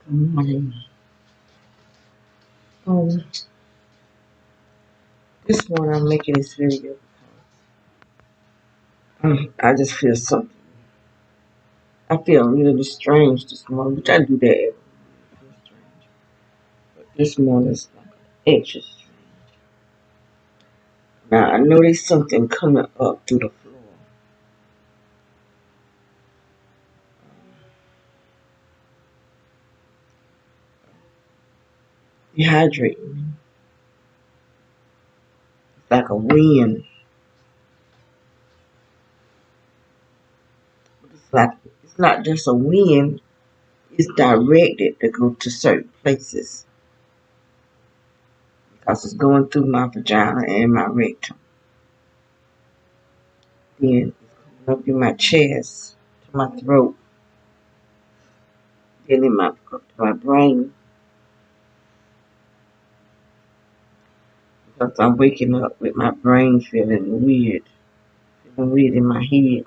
Good morning. Um, this morning I'm making this video because I just feel something. I feel a little strange this morning, which I do that every morning. I feel strange. But this morning is like extra strange. Now I know there's something coming up through the floor. Dehydrating me. It's like a wind. But it's not just a wind, it's directed to go to certain places. Because it's going through my vagina and my rectum. Then it's coming up in my chest, to my throat, then in my brain. Because I'm waking up with my brain feeling weird in my head,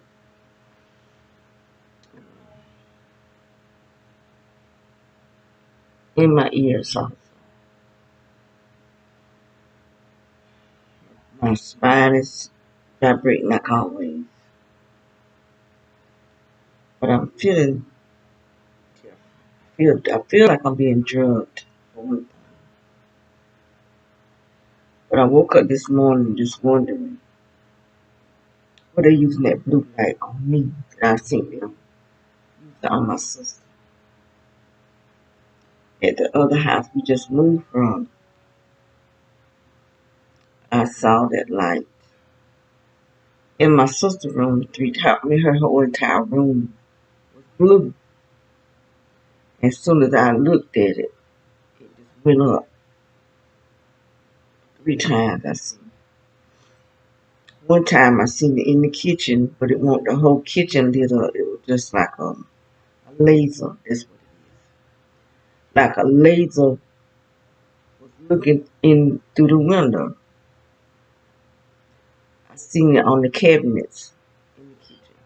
in my ears also. My spine is vibrating like always, but I feel like I'm being drugged for one thing. But I woke up this morning just wondering, what are they using that blue light on me that I seen them use it on my sister at the other house we just moved from. I saw that light in my sister's room. Her whole entire room was blue. As soon as I looked at it, it just went up 3 times. I seen. One time I seen it in the kitchen, but it wasn't the whole kitchen lit up. It was just like a laser. That's what it is. Like a laser was looking in through the window. I seen it on the cabinets in the kitchen.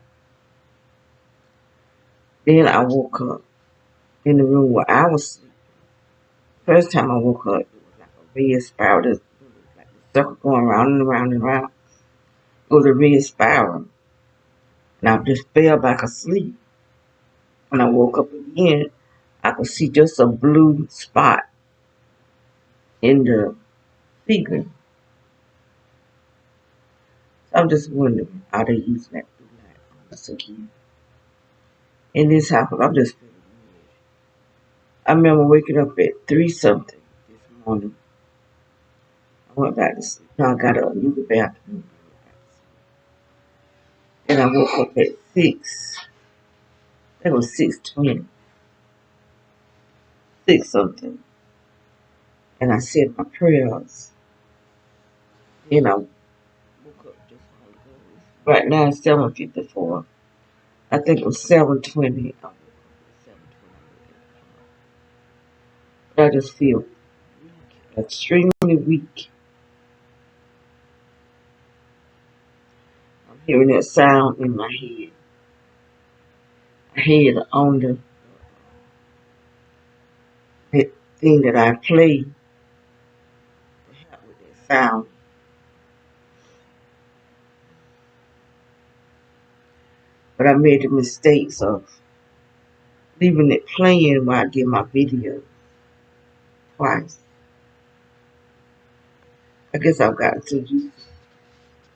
Then I woke up in the room where I was sleeping. First time I woke up, it was like a red spiral. It was like a circle going round and round and round. It was a red spiral. And I just fell back asleep. When I woke up again, I could see just a blue spot in the figure. So I'm just wondering, are they using that blue light on us again? In this house, I'm just feeling weird. I remember waking up at 3 something this morning. I went back to sleep. No, I got up and used the bathroom. Then I woke up at 6. That was 6:20, 6 something. And I said my prayers. Then I woke up just a moment ago. Right now it's 7:54. I think it was 7:20. I woke up at 7:20. But I just feel weak, extremely weak. I'm hearing that sound in my head. I hear it on the thing that I play to help with that sound. But I made the mistakes of leaving it playing while I did my video twice. I guess I've got to use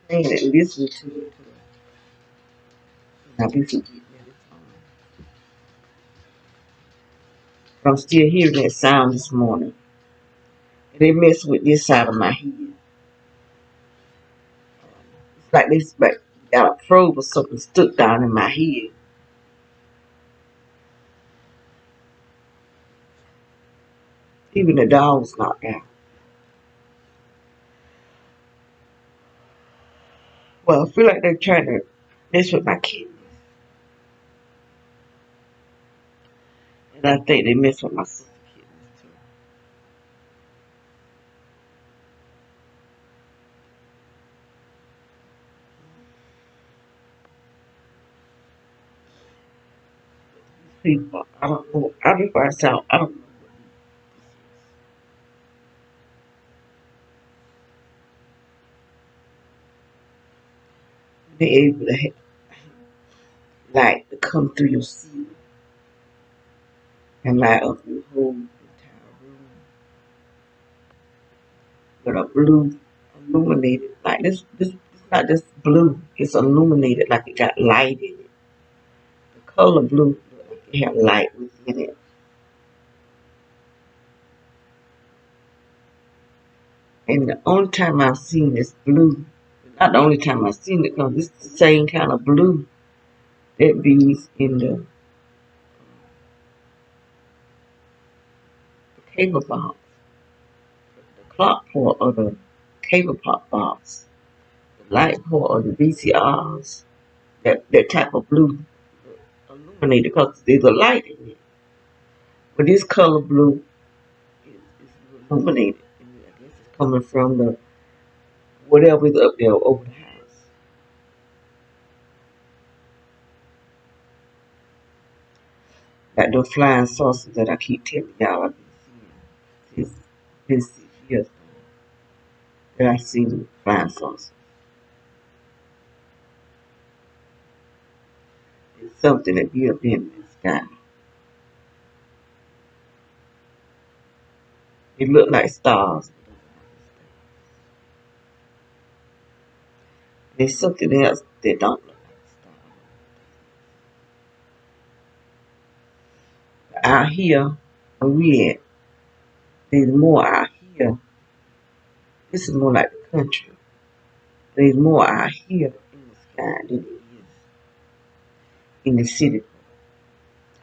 playing it and listening to it. And I'll be forgetting every time. But I'm still hearing that sound this morning. And it messed with this side of my head. It's like this, but got a probe or something stuck down in my head. Even the dog's knocked out. Well, I feel like they're trying to mess with my kidneys. And I think they mess with my sister's kidneys too. people. I don't know. I be myself. I don't know what they able to have light to come through your ceiling and light up your whole entire room with a blue illuminated like this it's not just blue, it's illuminated like it got light in it. The color blue look like it have light within it. And the only time I've seen this blue, not the only time I've seen it, because it's the same kind of blue that be in the cable box, the clock port of the cable pop box, the light port of the VCRs, that type of blue illuminated because there's a light in it. But this color blue is illuminated. And I guess it's coming from the whatever is up there over the house. Like those flying saucers that I keep telling y'all I've been seeing. It's 6 years that I've seen flying saucers. It's something that be up in the sky. It look like stars. There's something else that don't look like stars. Out here, where we at, there's more out here. This is more like the country. There's more out here in the sky than it is in the city.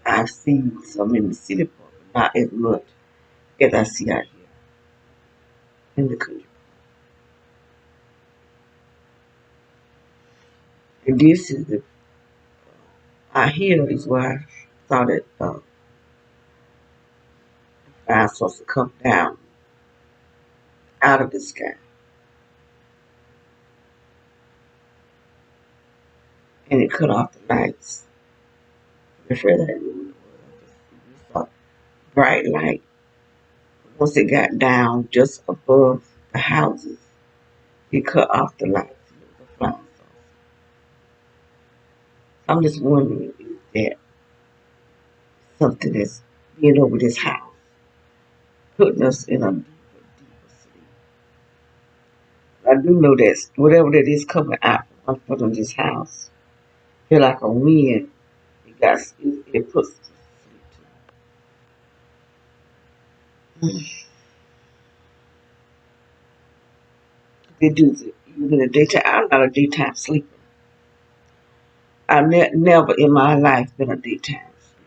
I've seen some in the city part, but not as much as I see out here in the country. And this is the out here is where I saw that fire supposed to come down out of the sky, and it cut off the lights. Before that, it was a bright light. Once it got down just above the houses, it cut off the lights. It was a flying saucer. I'm just wondering is that something that's being over this house, putting us in a deeper, deeper sleep. I do know that whatever that is coming out from this house, feel like a wind. It puts us to sleep. They do even in the daytime. I'm not a daytime sleeper. I've never in my life been a daytime sleeper.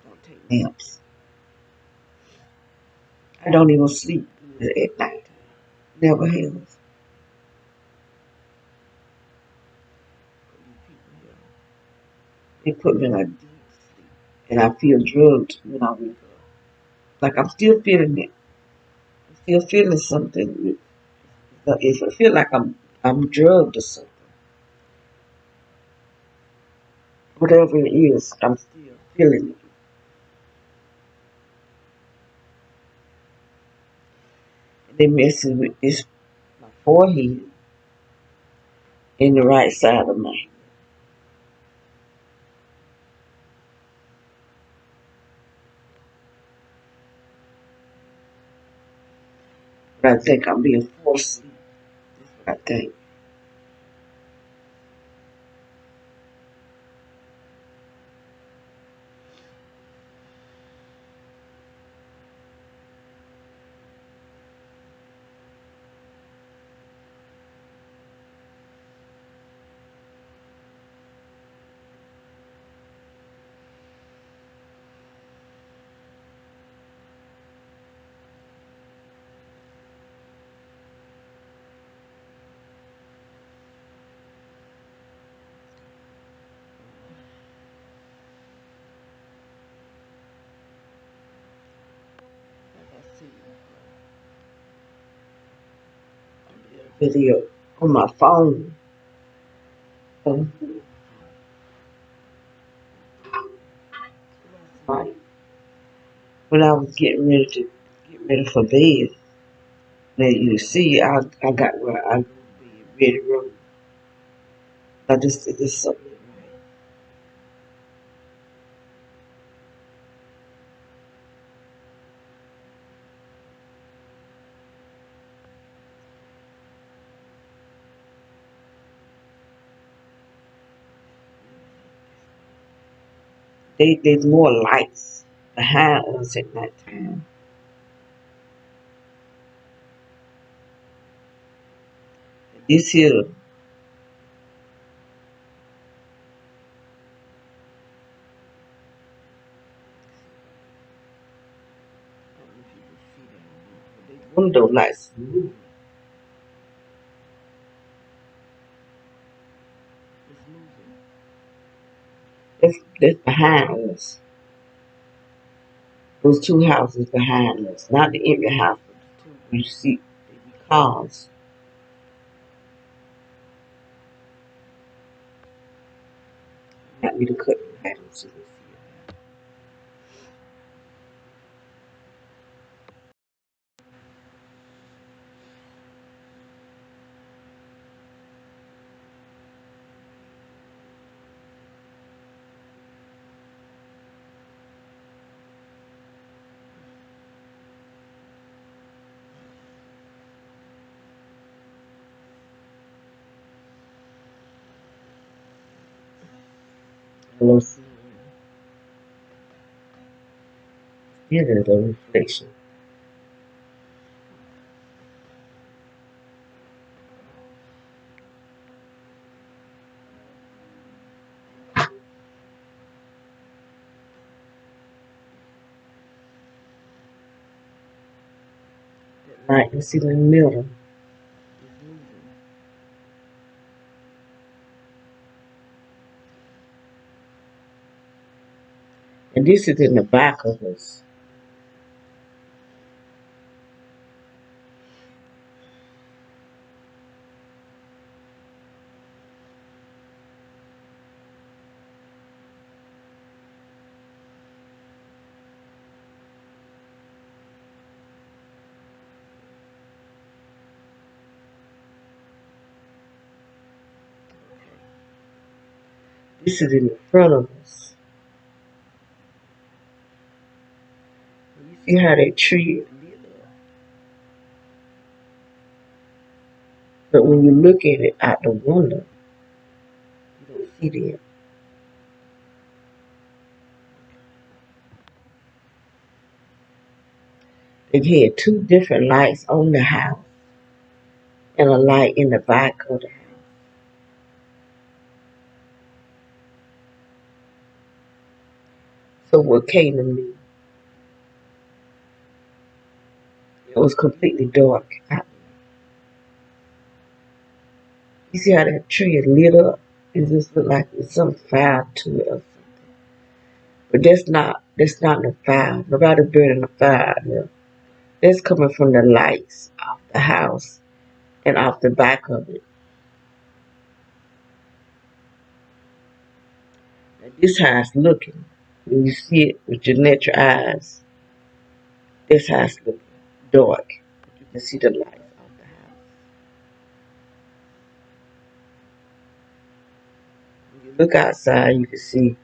Don't take naps. I don't even sleep good at night. Never have. They put me in a deep sleep, and I feel drugged when I wake up. Like I'm still feeling it. I'm still feeling something. If I feel like I'm drugged or something, whatever it is, I'm still feeling it. And they messing with this my forehead and the right side of my head. But I think I'm being forced asleep. That's what I think. Like I see a video on my phone. when I was getting ready to get ready for bed. Now you see, I got where I go to bed ready, ready. I just did this something right. There's more lights behind us at night time. This here, I don't know if you can see that or not, but these window lights moving. It's moving. That's behind us. Those two houses behind us, not the empty house, but the two you see, they be cars. Not me to cut the light on so you can see it. Hello, see, here there's a reflection. That light you see in the middle. And this is in the back of us. This is in the front of us. You see how that tree is lit up. But when you look at it out the window, you don't see that. They had two different lights on the house and a light in the back of the house. So what came to me, it was completely dark out. You see how that tree is lit up? It just looked like there's some fire to it or something. But that's not no fire. Nobody burning a fire out there. That's coming from the lights off the house and off the back of it. And this how it's looking. When you see it with your natural eyes, this how it's looking. Dark. You can see the lights off the house. When you look outside, you can see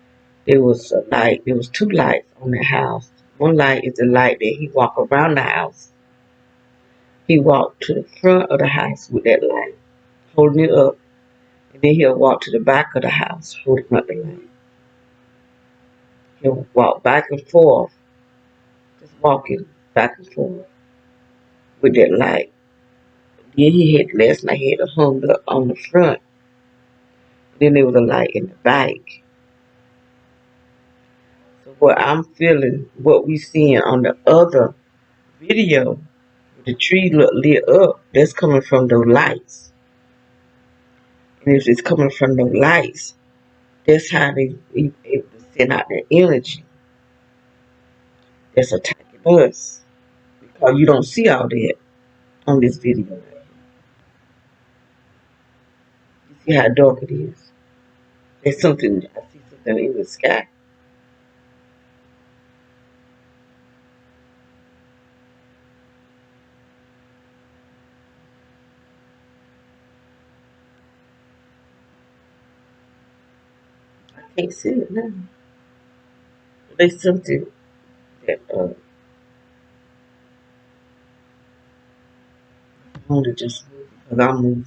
there was a light. There was two lights on the house. One light is the light that he walked around the house. He walked to the front of the house with that light, holding it up. And then he'll walk to the back of the house, holding up the light. He'll walk back and forth, just walking back and forth with that light. Then he had last night he had it hung up on the front. Then there was a light in the back. So what I'm feeling, what we seeing on the other video, the tree look lit up, that's coming from those lights. And if it's coming from those lights, that's how they able to send out their energy that's attacking us. Because you don't see all that on this video. You see how dark it is. There's something, I see something in the sky. Can't see it now. They something that I want to just move because I'm moving.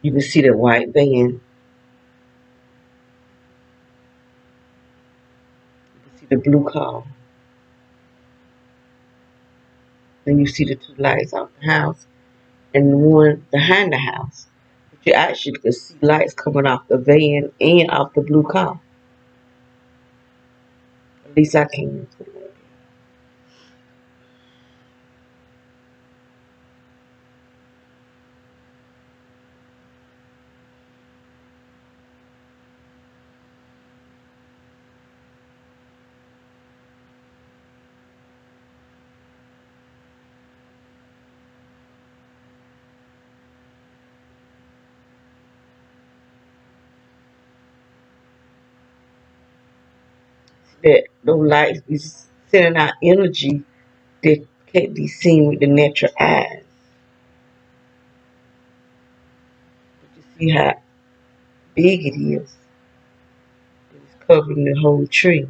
You can see the white van. You can see the blue car. Then you see the two lights out the house and the one behind the house. But you actually can see lights coming off the van and off the blue car. At least I can. That those lights is sending out energy that can't be seen with the natural eyes. But you see how big it is. It's covering the whole tree.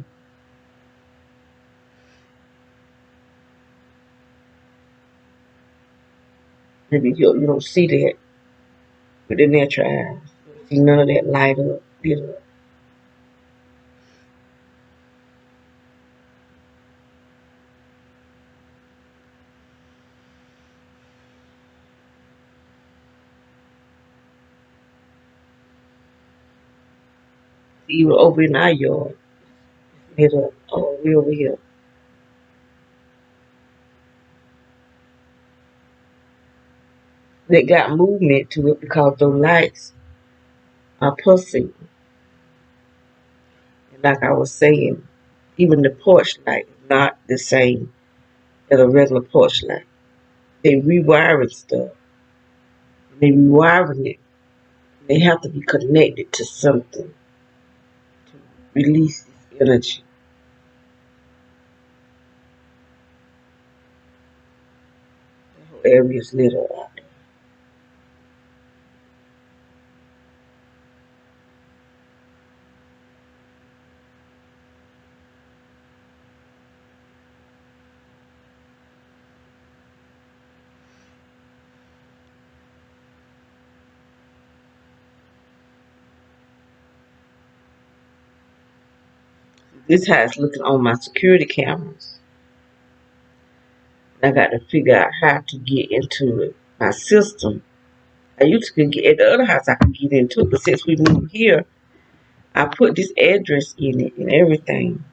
Maybe you don't see that with the natural eyes. You don't see none of that light up, lit up. Even over in our yard, lit up all the way over here. They got movement to it because those lights are pulsating. And like I was saying, even the porch light is not the same as a regular porch light. They rewiring stuff. They rewiring it. They have to be connected to something to release this energy. The whole area is lit up out there. This house looking on my security cameras. I got to figure out how to get into it. My system. I used to get at the other house I could get into it, but since we moved here, I put this address in it and everything.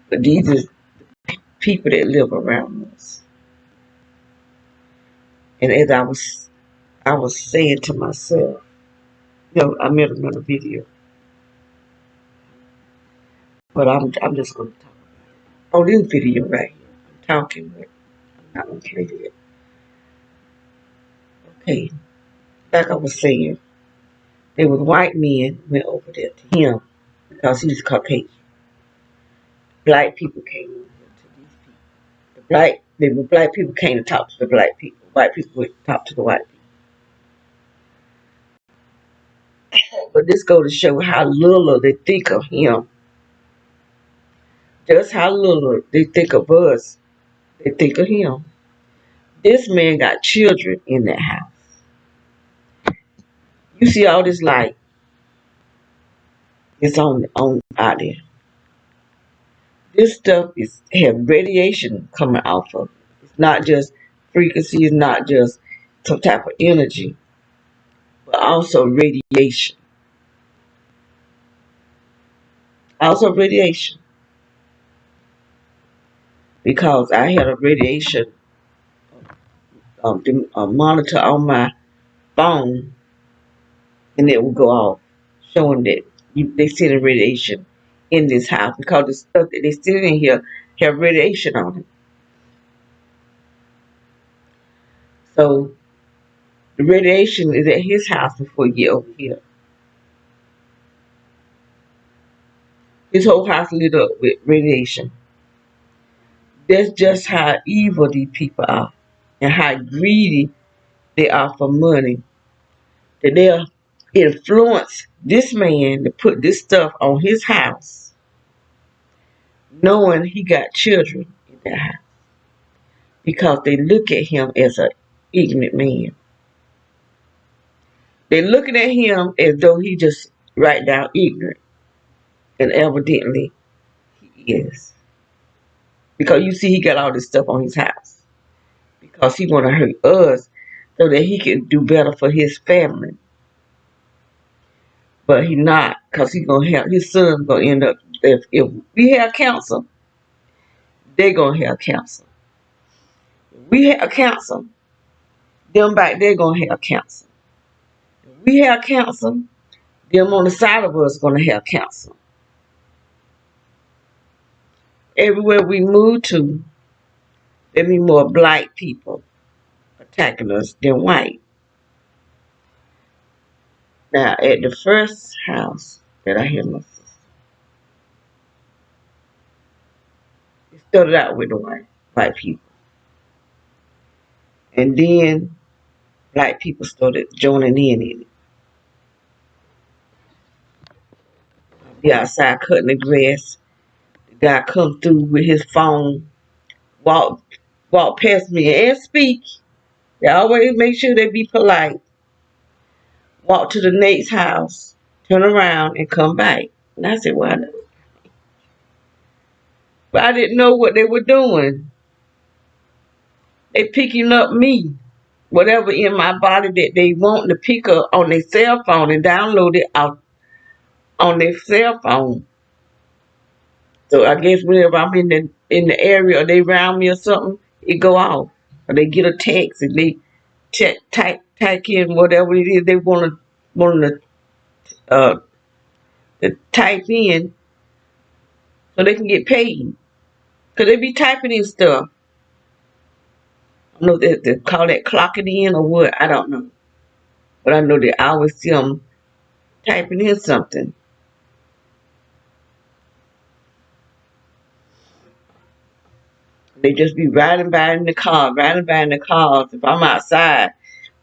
But these are people that live around us. And as I was saying to myself, I made another video, but I'm just gonna talk on this video right here. I'm talking, but I'm not gonna play it. Okay, like I was saying, there was white men went over there to him because he's Caucasian. Black people came over here to these people. The black people came to talk to the black people. White people went to talk to the white people. But this go to show how little they think of him. Just how little they think of us. They think of him. This man got children in that house. You see all this light. It's on out there. This stuff is have radiation coming off of it. It's not just frequency, it's not just some type of energy, but also radiation. Also radiation. Because I had a radiation monitor on my phone and it would go off showing that they sending radiation in this house because the stuff that they sending in here have radiation on it. So the radiation is at his house before you get over here. His whole house lit up with radiation. That's just how evil these people are and how greedy they are for money. That they'll influence this man to put this stuff on his house, knowing he got children in that house, because they look at him as an ignorant man. They're looking at him as though he just right down ignorant, and evidently he is. Because you see, he got all this stuff on his house because he want to hurt us so that he can do better for his family. But he not, because he gonna have his son's gonna end up. If we have cancer, they gonna have cancer. If we have cancer, them back there gonna have cancer. If we have cancer, them on the side of us gonna have cancer. Everywhere we move to, there be more black people attacking us than white. Now, at the first house that I had my sister, it started out with the white people. And then black people started joining in it. I'd be outside cutting the grass. The guy come through with his phone, walk past me and speak. They always make sure they be polite. Walk to the next house, turn around and come back. And I said, well, but I didn't know what they were doing. They picking up me, whatever in my body that they want to pick up on their cell phone and download it out on their cell phone. So I guess whenever I'm in the area or they around me or something, it go off. Or they get a text and they type in whatever it is they want to type in so they can get paid. Because they be typing in stuff. I don't know if they call that clocking in or what. I don't know. But I know that I always see them typing in something. They just be riding by in the cars. If I'm outside,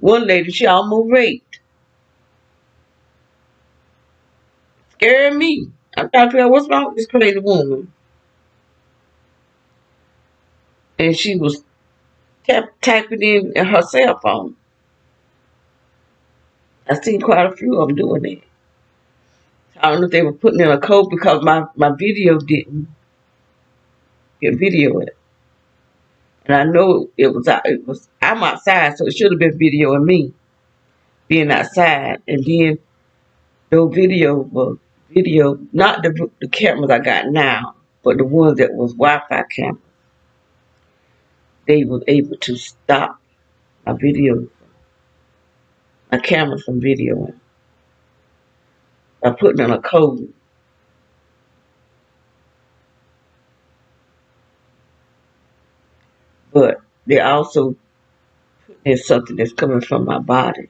one lady, she almost raped. Scared me. I'm trying to figure out what's wrong with this crazy woman. And she was typing in her cell phone. I seen quite a few of them doing that. I don't know if they were putting in a code because my video didn't get video it. And I know it was I'm outside, so it should have been videoing me being outside. And then those video, not the cameras I got now, but the ones that was Wi-Fi cameras. They was able to stop my camera from videoing by putting in a code. But they also put in something that's coming from my body.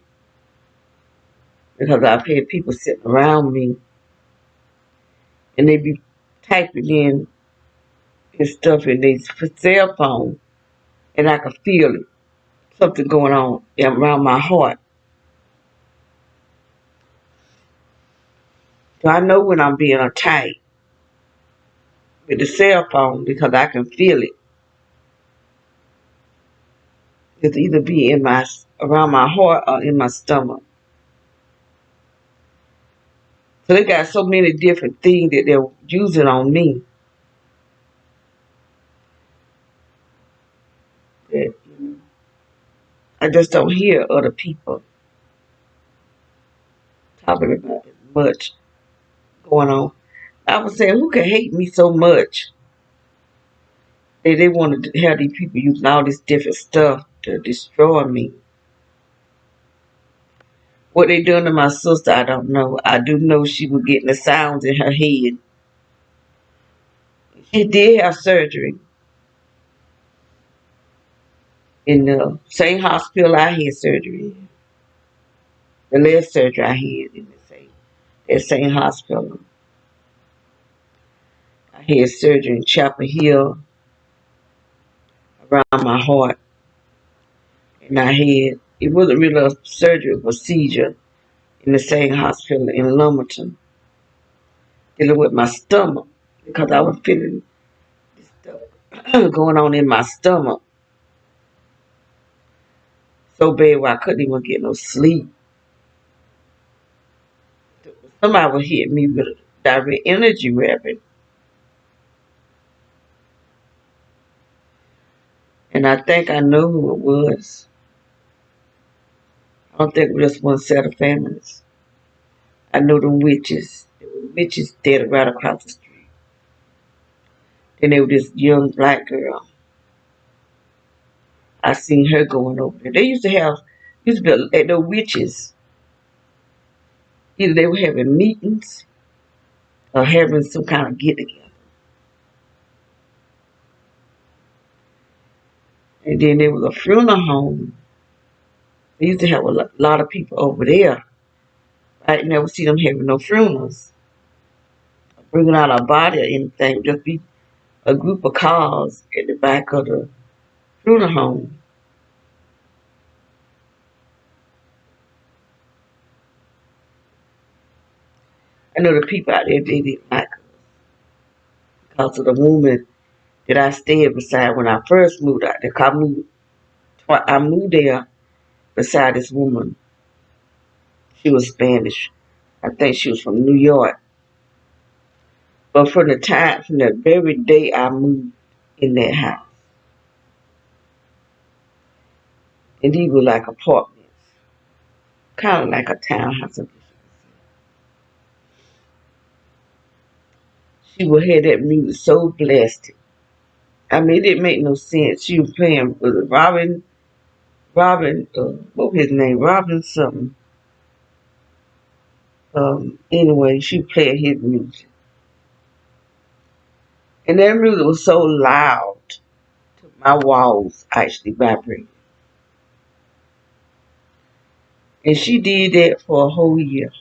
Because I've had people sitting around me and they be typing in and stuff in their cell phone and I can feel it. Something going on around my heart. So I know when I'm being attacked with the cell phone because I can feel it. It's either be around my heart or in my stomach. So they got so many different things that they're using on me. That, I just don't hear other people talking about it much going on. I was saying, who can hate me so much that they want to have these people using all this different stuff to destroy me? What they doing to my sister, I don't know. I do know she was getting the sounds in her head. She did have surgery in the same hospital I had surgery in. The last surgery I had in that same hospital. I had surgery in Chapel Hill around my heart. And I had, it wasn't really a surgery, it was a procedure in the same hospital in Lumberton, dealing with my stomach because I was feeling this stuff going on in my stomach so bad where I couldn't even get no sleep. Somebody would hit me with a direct energy weapon. And I think I know who it was. I don't think it was just one set of families. I know them witches. There were witches dead right across the street. Then there was this young black girl. I seen her going over there. They used to be at the witches. Either they were having meetings or having some kind of get together. And then there was a funeral home. They used to have a lot of people over there. I never see them having no funerals, bringing out a body or anything. Just be a group of cars at the back of the funeral home. I know the people out there, they didn't like us because of the woman that I stayed beside when I first moved out there. 'Cause I moved there beside this woman. She was Spanish. I think she was from New York. But from the very day I moved in that house, and these were like apartments, kind of like a townhouse. She would have that music so blessed. I mean, it didn't make no sense. She was playing with what was his name? Robin something. Anyway, she played his music. And that music was so loud, my walls actually vibrated. And she did that for a whole year.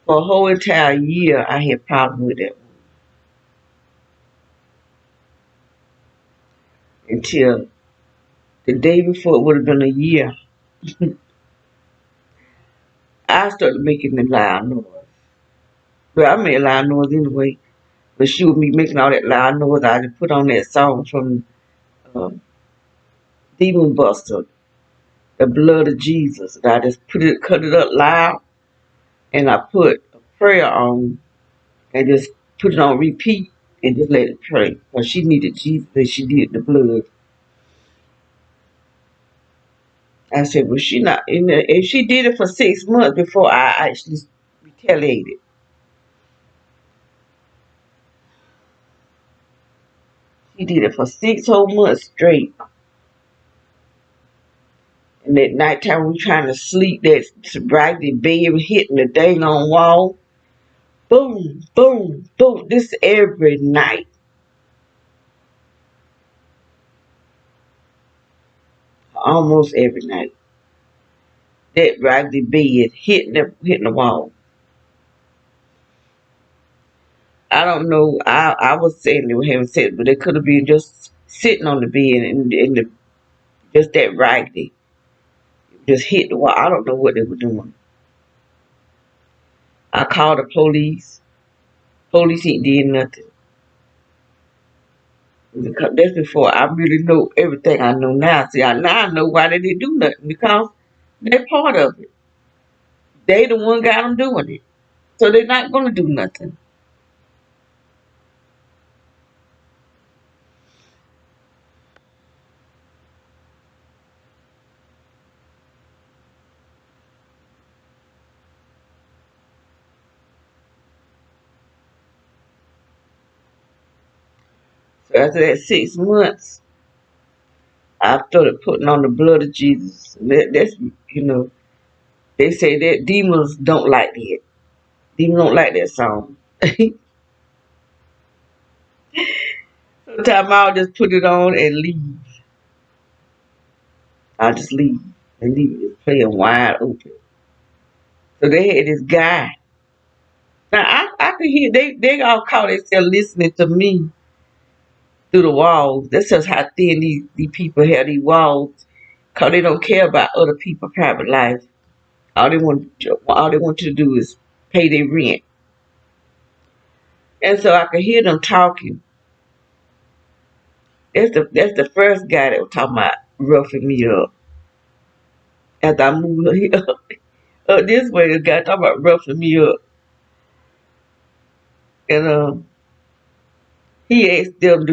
For a whole entire year, I had problems with that until the day before it would have been a year. I started making the loud noise. Well, I made loud noise anyway. But she would be making all that loud noise. I just put on that song from uh, Demon Buster, The Blood of Jesus. And I just cut it up loud, and I put a prayer on and just put it on repeat and just let it pray. Because she needed Jesus and she needed the blood. I said, well, she not in there. And she did it for 6 months before I actually retaliated. She did it for 6 whole months straight. And that nighttime we trying to sleep, that sobriety bed hitting the dang on wall. Boom, boom, boom. This every night. Almost every night. That raggedy bed hitting the wall. I don't know. I was saying they were having sex, but they could have been just sitting on the bed and just that raggedy. Just hit the wall. I don't know what they were doing. I called the police. Police ain't did nothing. Because that's before I really know everything I know now. See, now I know why they didn't do nothing. Because they're part of it. They the one got them doing it. So they're not going to do nothing. So after that 6 months, I started putting on the blood of Jesus. That's, they say that demons don't like that. Demons don't like that song. Sometimes I'll just put it on and leave. I'll just leave and leave it just playing wide open. So they had this guy. Now I could hear they all call themselves listening to me. through the walls. That's just how thin these people have these walls. Cause they don't care about other people's private life. All they want you to do is pay their rent. And so I could hear them talking. That's the first guy that was talking about roughing me up. After I moved here up this way, the guy talking about roughing me up. And he asked them,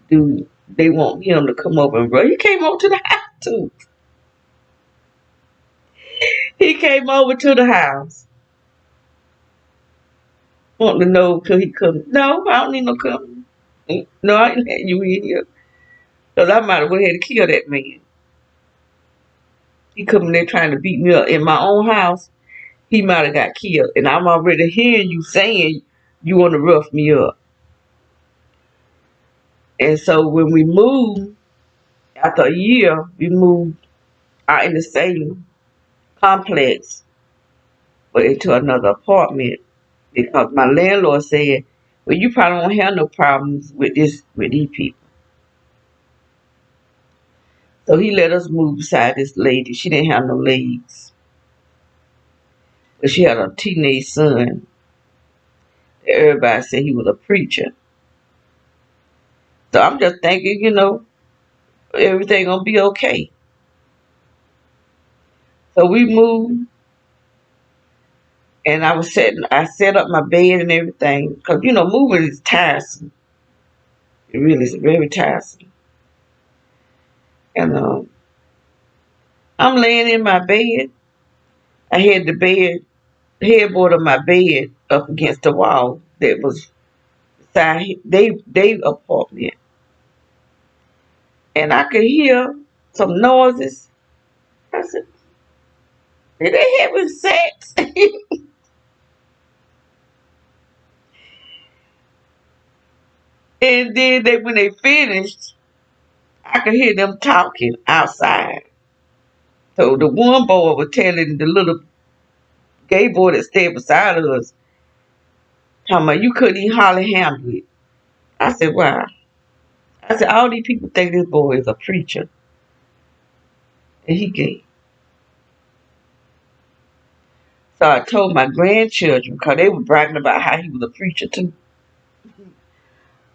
do they want him to come over and rough? He came over to the house too. He came over to the house. Want to know could he come? No, I don't need no company. No, I ain't letting you in here. Because I might have went ahead and killed that man. He coming there trying to beat me up in my own house. He might have got killed. And I'm already hearing you saying you want to rough me up. And so when we moved, after a year, we moved out in the same complex, but into another apartment. Because my landlord said, well, you probably won't have no problems with these people. So he let us move beside this lady. She didn't have no legs. But she had a teenage son. Everybody said he was a preacher. So I'm just thinking, everything gonna be okay. So we moved, and I set up my bed and everything. Because, moving is tiresome. It really is very tiresome. And I'm laying in my bed. I had the headboard of my bed up against the wall that was beside they apartment. And I could hear some noises. I said, are they having sex? And then when they finished, I could hear them talking outside. So the one boy was telling the little gay boy that stayed beside us, talking about you couldn't even hardly handle it. I said, wow. I said, all these people think this boy is a preacher. And he gay. So I told my grandchildren, because they were bragging about how he was a preacher too.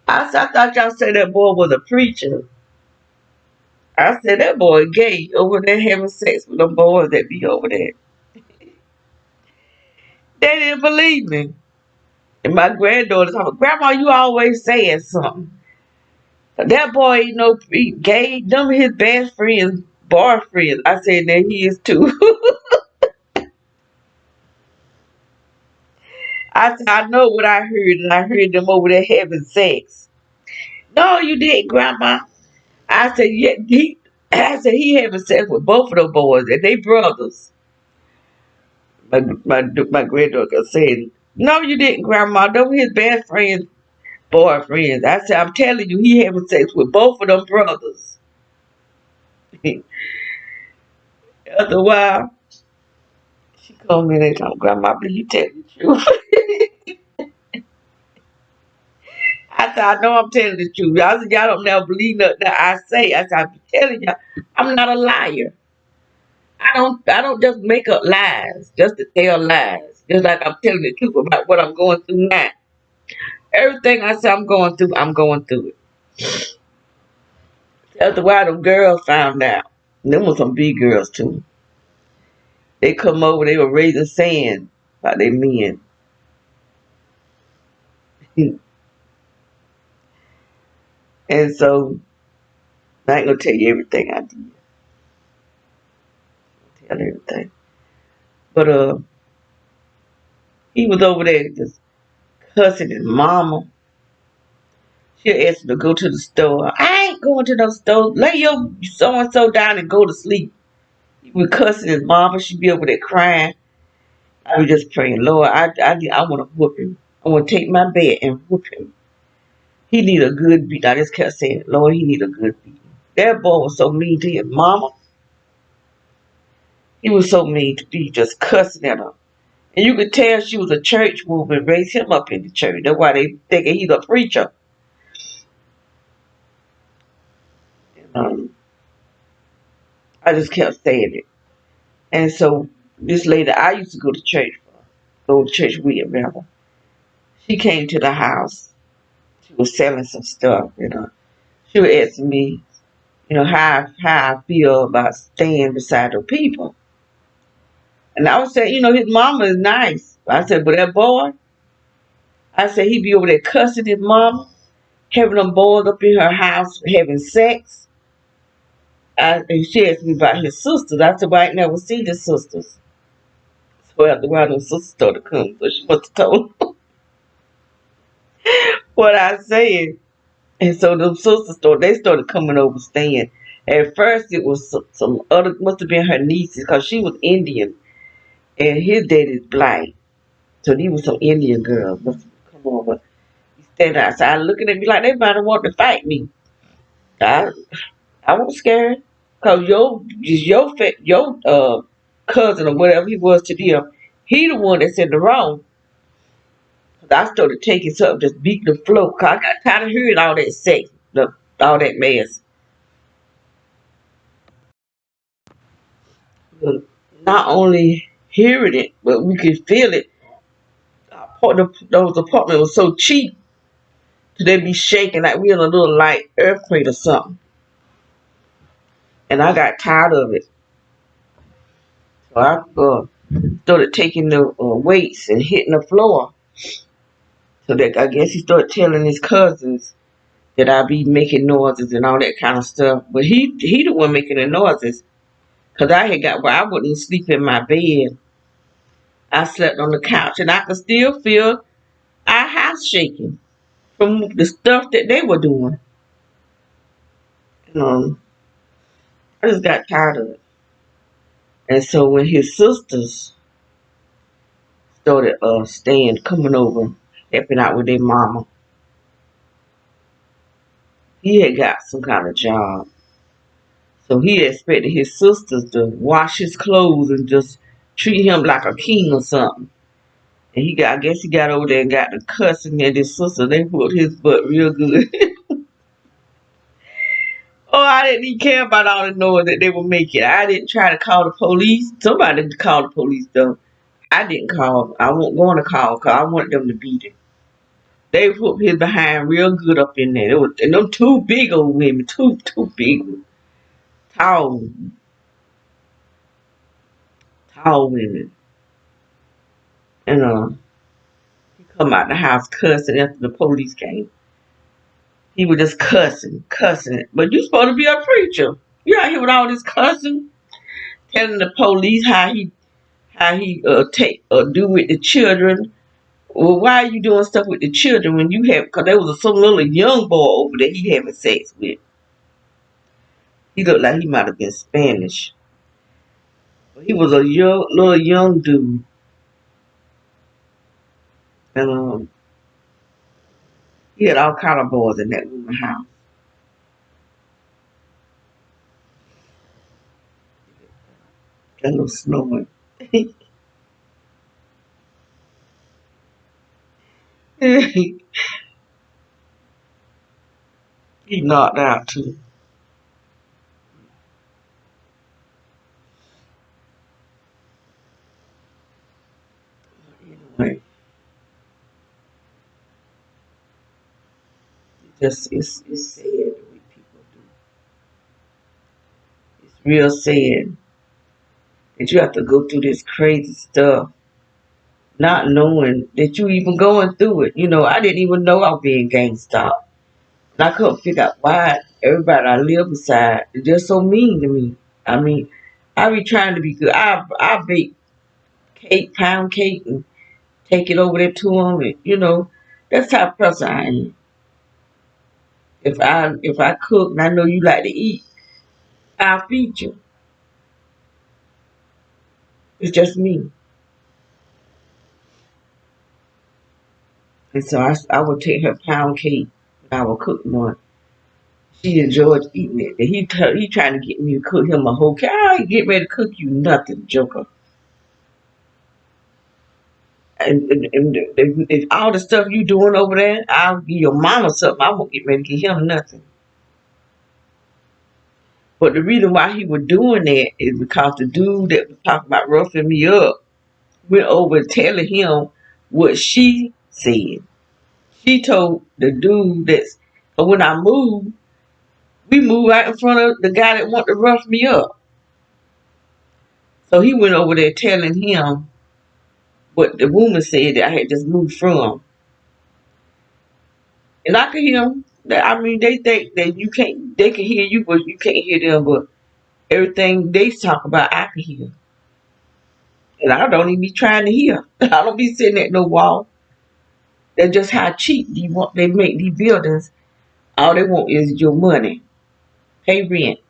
I said, I thought y'all said that boy was a preacher. I said, that boy gay over there having sex with them boys that be over there. They didn't believe me. And my granddaughter told me, Grandma, you always saying something. That boy ain't no gay. Them his best friends, boyfriends. I said, that he is too. I said, I know what I heard, and I heard them over there having sex. No, you didn't, Grandma. I said, yeah, he having sex with both of those boys, and they brothers. My granddaughter said, no, you didn't, Grandma. Those his best friends, boyfriends. I said, I'm telling you, he having sex with both of them brothers. After a while, she called me and they told Grandma, I believe you tell the truth. I said, I know I'm telling the truth. I said, y'all don't never believe nothing that I say. I said, I'm telling y'all, I'm not a liar. I don't just make up lies just to tell lies. Just like I'm telling the truth about what I'm going through now. Everything I say I'm going through it. After a while, them girls found out. Them were some big girls too. They come over, they were raising sand by their men. And so I ain't gonna tell you everything I did. Tell everything. But he was over there just cussing his mama. She asked him to go to the store. I ain't going to no store. Lay your so and so down and go to sleep. He was cussing his mama. She be over there crying. I was just praying, Lord, I want to whoop him. I want to take my bed and whoop him. He need a good beat. I just kept saying, Lord, he need a good beat. That boy was so mean to his mama. He was so mean to be just cussing at her. And you could tell she was a church woman, raised him up in the church. That's why they thinking he's a preacher. Um, I just kept saying it. And so this lady I used to go to church with, rather, she came to the house. She was selling some stuff, you know. She was asking me, you know, how I feel about staying beside the people. And I was saying, you know, his mama is nice. I said, but that boy, I said, he be over there cussing his mama, having them boys up in her house, having sex. And she asked me about his sisters. I said, well, I ain't never seen his sisters. So after a while, them sisters started coming. So she must have told what I said. And so them sisters started coming over staying. At first, it was some other, must have been her nieces, because she was Indian. And his dad is black. So these were some Indian girls must have come over. He stand outside looking at me like they might have wanted to fight me. I, I wasn't scared. Because your cousin or whatever he was to them, he the one that's in the wrong. I started taking something, just beating the floor. Cause I got tired of hearing all that sex, all that mess. But not only hearing it, but we could feel it. Those apartments were so cheap, they be shaking like we in a little light earthquake or something. And I got tired of it. So I started taking the weights and hitting the floor. So that I guess he started telling his cousins that I be making noises and all that kind of stuff. But he the one making the noises. Cause I had got where I wouldn't even sleep in my bed. I slept on the couch and I could still feel our house shaking from the stuff that they were doing. Um, I just got tired of it. And so when his sisters started coming over, helping out with their mama, he had got some kind of job. So he expected his sisters to wash his clothes and just treat him like a king or something. And I guess he got over there and got the cussing at his sister. They whooped his butt real good. Oh, I didn't even care about all the noise that they were making. I didn't try to call the police. Somebody called the police though. I didn't call. I wasn't going to call because I wanted them to beat him. They whooped his behind real good up in there. And them two big old women, two big, tall, tall women. And he come out the house cussing after the police came. He was just cussing. But you supposed to be a preacher. You out here with all this cussing, telling the police how he take do with the children. Well, why are you doing stuff with the children when you have? Because there was some little young boy over there he having sex with. He looked like he might have been Spanish. He was a little young dude, and he had all kind of boys in that woman's house. That little snoring. He knocked out too. Anyway, it's sad the way people do. It's real sad that you have to go through this crazy stuff, not knowing that you even going through it. You know, I didn't even know I was being gang stalked. And I couldn't figure out why everybody I live beside is just so mean to me. I mean, I be trying to be good. I bake cake, pound cake, and take it over there to them. And, you know, that's the type of person I am. If I cook and I know you like to eat, I'll feed you. It's just me. And so I would take her pound cake and I would cook one. She enjoyed eating it. And he trying to get me to cook him a whole cake. I ain't get ready to cook you nothing, Joker. And if all the stuff you doing over there, I'll give your mama something. I won't get ready to give him nothing. But the reason why he was doing that is because the dude that was talking about roughing me up went over telling him what she said. She told the dude that's, but when I moved, we moved right in front of the guy that wanted to rough me up. So he went over there telling him what the woman said that I had just moved from. And I could hear them. I mean, they think that you can't, they can hear you, but you can't hear them. But everything they talk about, I can hear. And I don't even be trying to hear. I don't be sitting at no wall. That's just how cheap they make these buildings. All they want is your money. Pay rent.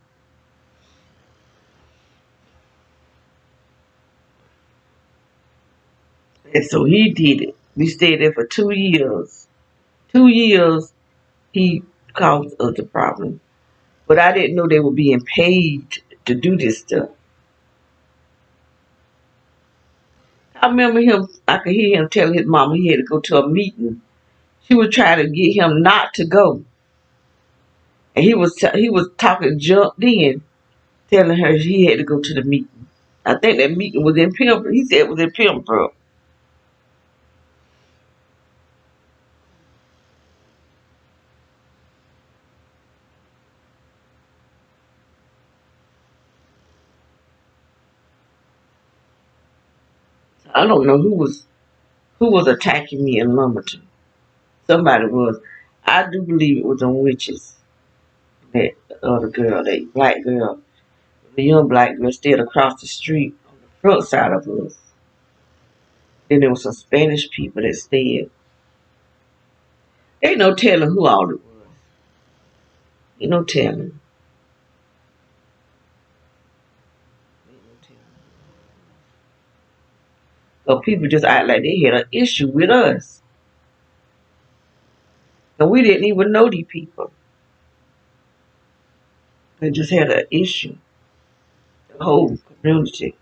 And so he did it. We stayed there for 2 years. 2 years he caused us the problem. But I didn't know they were being paid to do this stuff. I remember him, I could hear him telling his mama he had to go to a meeting. She was trying to get him not to go. And he was talking junk then, telling her he had to go to the meeting. I think that meeting was in Pembroke. He said it was in Pembroke. I don't know who was attacking me in Lumberton. Somebody was. I do believe it was them witches. That other girl, that black girl, the young black girl stayed across the street on the front side of us. Then there was some Spanish people that stayed. Ain't no telling who all it was. Ain't no telling. Ain't no telling. So people just act like they had an issue with us. And we didn't even know these people. They just had an issue. The whole community.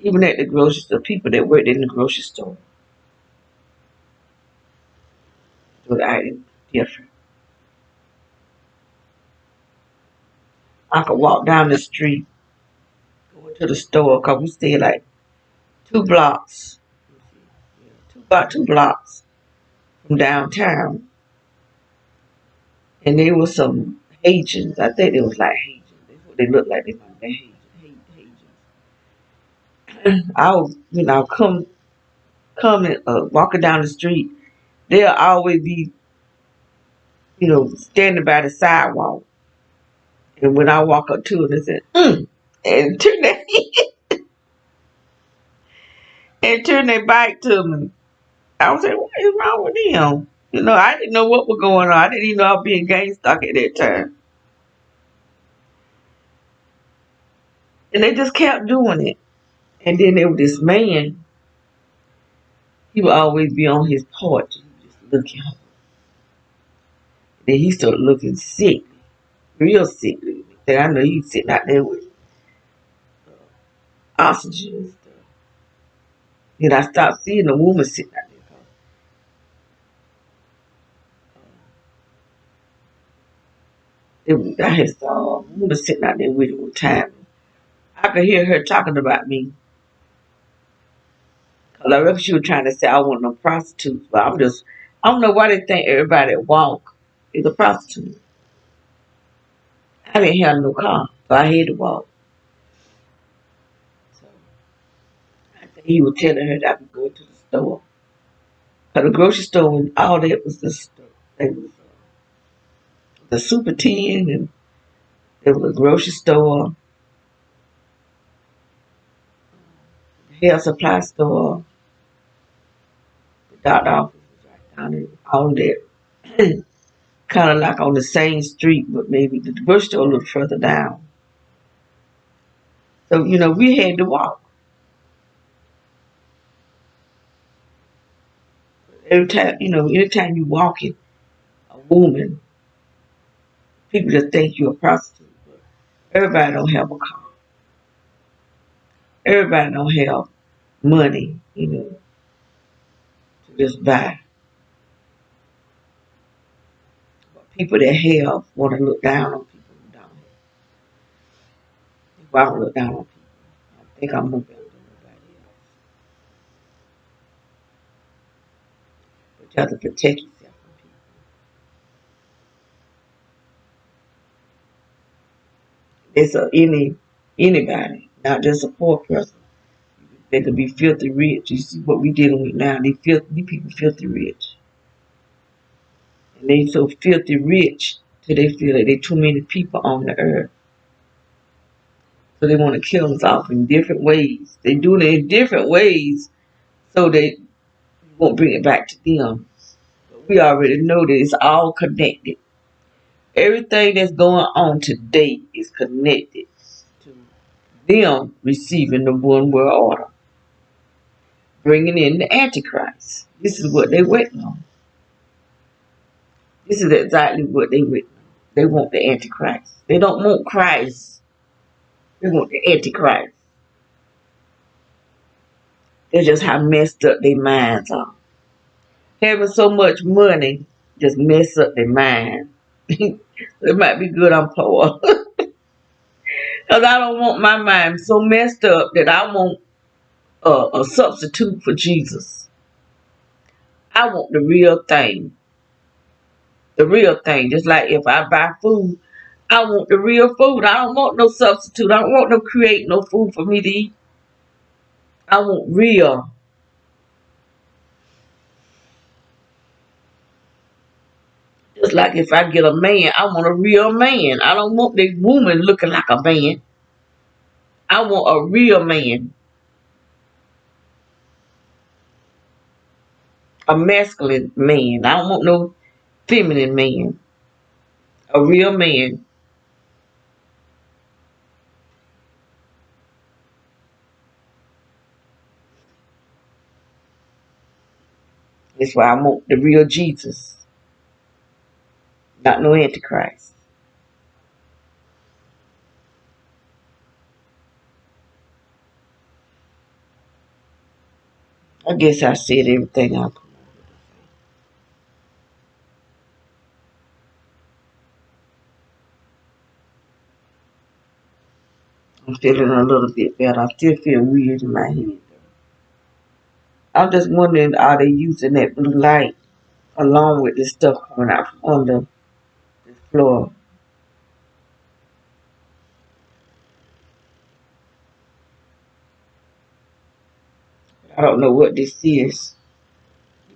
Even at the grocery store, people that worked in the grocery store was acting different. I could walk down the street, go to the store, because we stayed like 2 blocks, about 2 blocks from downtown. And there was some Haitians. I think they was like Haitians. That's what they looked like. They might be Haitians. I was, coming, walking down the street. They'll always be, standing by the sidewalk. And when I walk up to them, they said, and turn their back to me. I was like, what is wrong with them? I didn't know what was going on. I didn't even know I was being gang stuck at that time. And they just kept doing it. And then there was this man, he would always be on his porch, just looking. Then he started looking sick, real sickly. Then I know he's sitting out there with oxygen and stuff. Then I stopped seeing the woman sitting out there. I had saw a woman sitting out there with him one time. I could hear her talking about me. Cause I reckon she was trying to say I want no prostitutes, but I don't know why they think everybody that walk is a prostitute. I didn't have no car, so I had to walk. So I think he was telling her that I could go to the store. Cause the grocery store and all that was the store. They was the Super 10 and there was a grocery store, hair supply store, the doctor office was right down there, all of that. Kind of like on the same street, but maybe the grocery store a little further down. So, we had to walk. Every time, anytime you walking, a woman, people just think you're a prostitute. But everybody don't have a car. Everybody don't have money, to just buy. People that have want to look down on people who don't have. Well, I don't look down on people. I think I'm more better than nobody else. But you have to protect yourself from people. It's anybody, not just a poor person. They could be filthy rich. You see what we dealing with now. These people filthy rich. And they so filthy rich till they feel that there too many people on the earth. So they want to kill us off in different ways. They do it in different ways so they won't bring it back to them. But we already know that it's all connected. Everything that's going on today is connected to them receiving the one world order, bringing in the Antichrist. This is what they waiting on. This is exactly what they waiting on. They want the Antichrist. They don't want Christ. They want the Antichrist. That's just how messed up their minds are. Having so much money just mess up their mind. It might be good I'm poor. Because I don't want my mind so messed up that I want a substitute for Jesus. I want the real thing. The real thing. Just like if I buy food, I want the real food. I don't want no substitute. I don't want no create no food for me to eat. I want real. Just like if I get a man, I want a real man. I don't want this woman looking like a man. I want a real man. A masculine man. I don't want no feminine man. A real man. That's why I want the real Jesus. Not no Antichrist. I guess I said everything I could. I'm feeling a little bit better. I still feel weird in my head. I'm just wondering, are they using that blue light along with this stuff coming out from under the floor? I don't know what this is.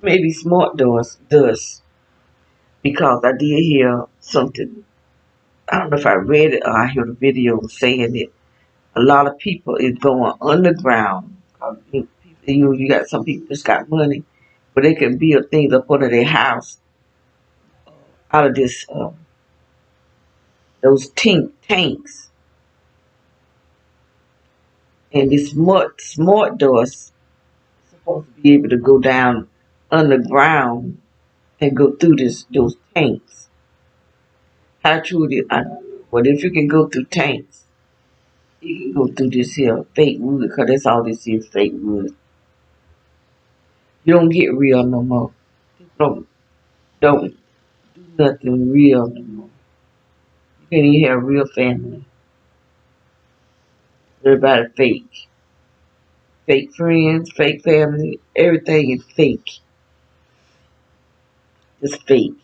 Maybe smart does because I did hear something. I don't know if I read it or I heard a video saying it. A lot of people is going underground. You got some people that's got money, but they can build things up under their house out of this those tanks. And this smart doors supposed to be able to go down underground and go through those tanks. How true it is, I don't know. But if you can go through tanks, you can go through this here fake wood, because that's all this is, fake wood. You don't get real no more. Don't do nothing real no more. You can't even have a real family. Everybody fake. Fake friends, fake family, everything is fake. It's fake.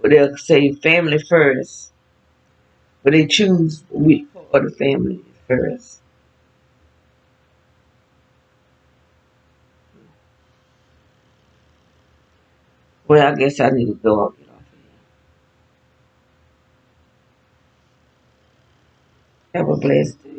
But they'll say family first. But they choose which part of the family first. Well, I guess I need to go up. Have a blessed day.